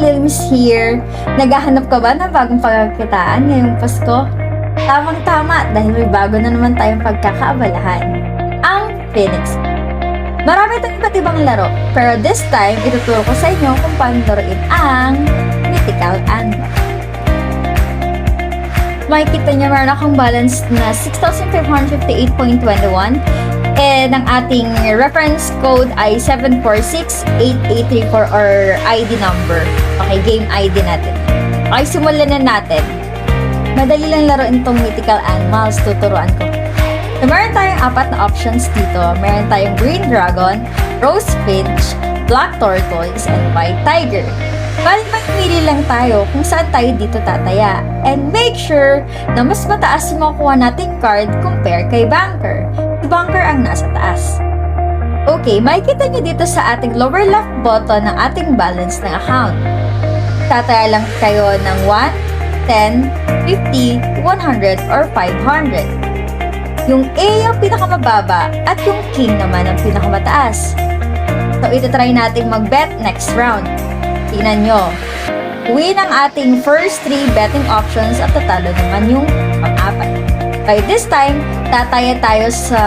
Lil Miss here. Naghahanap ka ba ng bagong pagkakitaan ngayong Pasko? Tamang-tama dahil may bago na naman tayong pagkakaabalahan. Ang Phoenix. Marami tayong iba't ibang laro, pero this time, ituturo ko sa inyo kung paano laruin ang Mythical Animal. Makikita niyo meron akong balance na 6,558.21 and ang ating reference code ay 7468834 or ID number. Okay, game ID natin. Okay, simulan na natin. Madali lang laruin itong Mythical Animals, tuturuan ko. So, meron tayong apat na options dito. Meron tayong Green Dragon, Rose Finch, Black Tortoise, and White Tiger. Bali, magpili lang tayo kung saan tayo dito tataya. And make sure na mas mataas yung makuha nating card compare kay Banker. Si Banker ang nasa taas. Okay, makikita nyo dito sa ating lower left button ng ating balance ng account. Tataya lang kayo ng 1, 10, 50, 100, or 500. Yung A yung pinakamababa at yung King naman ang pinakamataas. So, itatry natin mag-bet next round. Tingnan nyo. Win ang ating first 3 betting options at tatalo naman yung pang-apat. By this time, tataya tayo sa...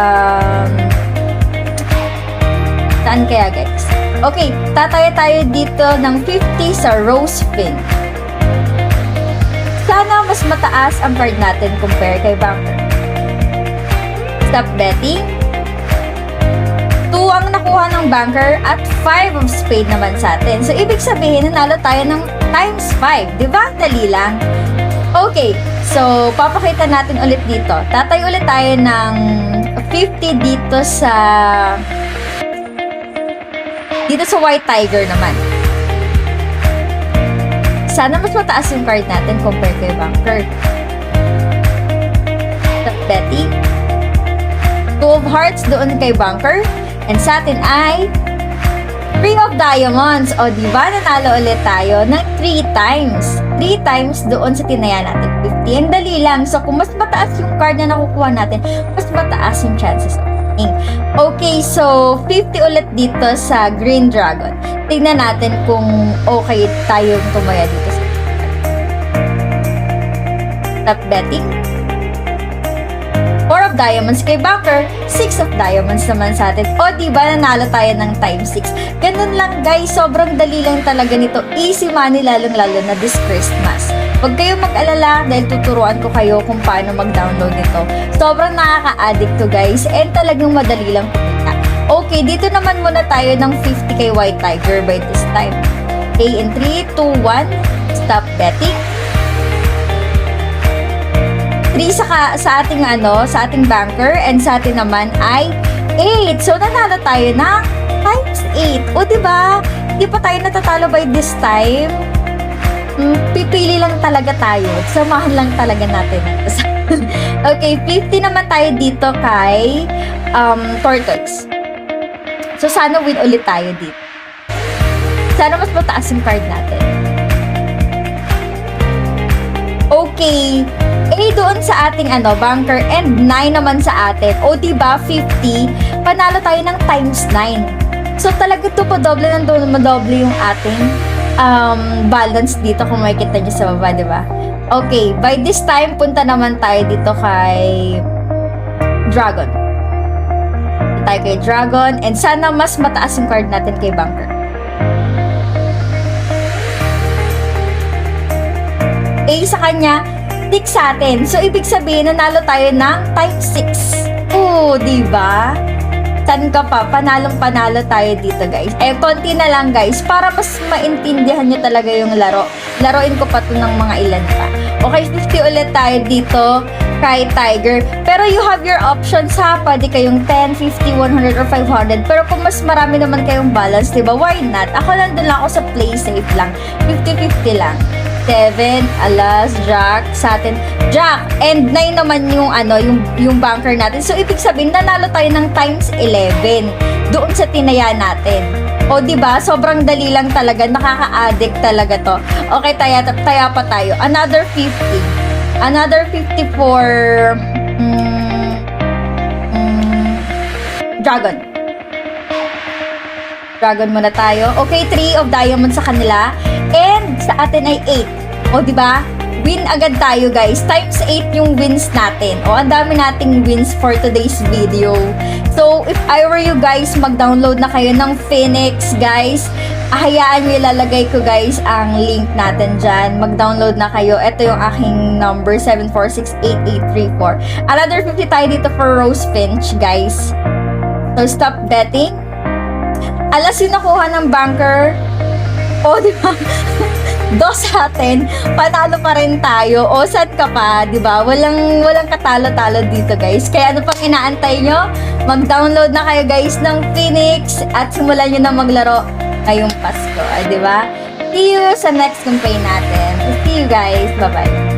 Saan kaya guys? Okay, tataya tayo dito ng 50 sa Rose Fin. Sana mas mataas ang card natin compare kay Banker. Stop betting. 2 ang nakuha ng Banker at 5 of spade naman sa atin. So, ibig sabihin, nanalo tayo ng times 5. Diba? Dali lang. Okay. So, papakita natin ulit dito. Tatayo ulit tayo ng 50 dito sa White Tiger naman. Sana mas mataas yung card natin compare kay Banker. Stop betting. 2 of hearts doon kay Banker. And sa atin ay 3 of diamonds. O diba, nanalo ulit tayo ng 3 times. 3 times doon sa tinaya natin 50. Ang dali lang. So, kung mas mataas yung card na nakukuha natin, mas mataas yung chances of winning. Okay, so 50 ulit dito sa Green Dragon. Tingnan natin kung okay tayong tumaya dito sa Stop betting. 4 of diamonds kay Banker, 6 of diamonds naman sa atin. O, diba, nanalo tayo ng times 6. Ganun lang, guys. Sobrang dali lang talaga nito. Easy money, lalong-lalo na this Christmas. Huwag kayong mag-alala dahil tuturuan ko kayo kung paano mag-download nito. Sobrang nakaka-addict to, guys. And talagang madali lang kumita. Okay, dito naman muna tayo ng 50 kay White Tiger by this time. Okay, in 3, 2, 1, stop betting. 3 sa ating Banker and sa atin naman ay 8. So, nanalo tayo ng times 8. O, diba? Hindi pa tayo natatalo by this time. Pipili lang talaga tayo. Samahan lang talaga natin. Okay, 50 naman tayo dito kay Tortoise. So, sana win ulit tayo dito. Sana mas mataas yung card natin. Okay. A doon sa ating Banker and 9 naman sa atin. O diba, 50, panalo tayo ng times 9. So talaga ito doble yung ating balance dito kung makikita nyo sa baba, diba? Okay, by this time, punta naman tayo dito kay Dragon. Punta tayo kay Dragon and sana mas mataas yung card natin kay Banker. A sa kanya, 6 sa atin. So, ibig sabihin, nanalo tayo ng times 6. Oo, diba? Saan ka pa? Panalong-panalo tayo dito, guys. Eh, konti na lang, guys. Para mas maintindihan nyo talaga yung laro. Laruin ko pa ito ng mga ilan pa. Okay, 50 ulit tayo dito kay Tiger. Pero you have your options, ha? Pwede kayong 10, 50, 100, or 500. Pero kung mas marami naman kayong balance, diba? Why not? Ako lang doon lang ako sa play safe lang. 50-50 lang. 7, alas, Jack, sa atin, Jack, and 9 naman yung Banker natin. So, ibig sabihin, nanalo tayo ng times 11 doon sa tinaya natin. O, diba? Sobrang dali lang talaga. Nakaka-addict talaga to. Okay, taya pa tayo. Another 50. Another 50 for Dragon. Dragon muna tayo. Okay, 3 of diamonds sa kanila. And sa atin ay 8. O, di ba? Win agad tayo, guys. Times 8 yung wins natin. O, ang dami nating wins for today's video. So, if I were you guys, mag-download na kayo ng Phoenix, guys. Hayaan nyo, ilalagay ko, guys, ang link natin dyan. Mag-download na kayo. Ito yung aking number, 7468834. Another 50 tayo dito for Rose Finch, guys. So, stop betting. Alas yung nakuha ng banker. O, di ba? Dos sa atin, panalo pa rin tayo. O, sad ka pa, di ba? Walang katalo-talo dito, guys. Kaya ano pang inaantay nyo? Mag-download na kayo, guys, ng Phoenix at simulan nyo na maglaro ngayong Pasko, di ba? See you sa next campaign natin. See you, guys. Bye-bye.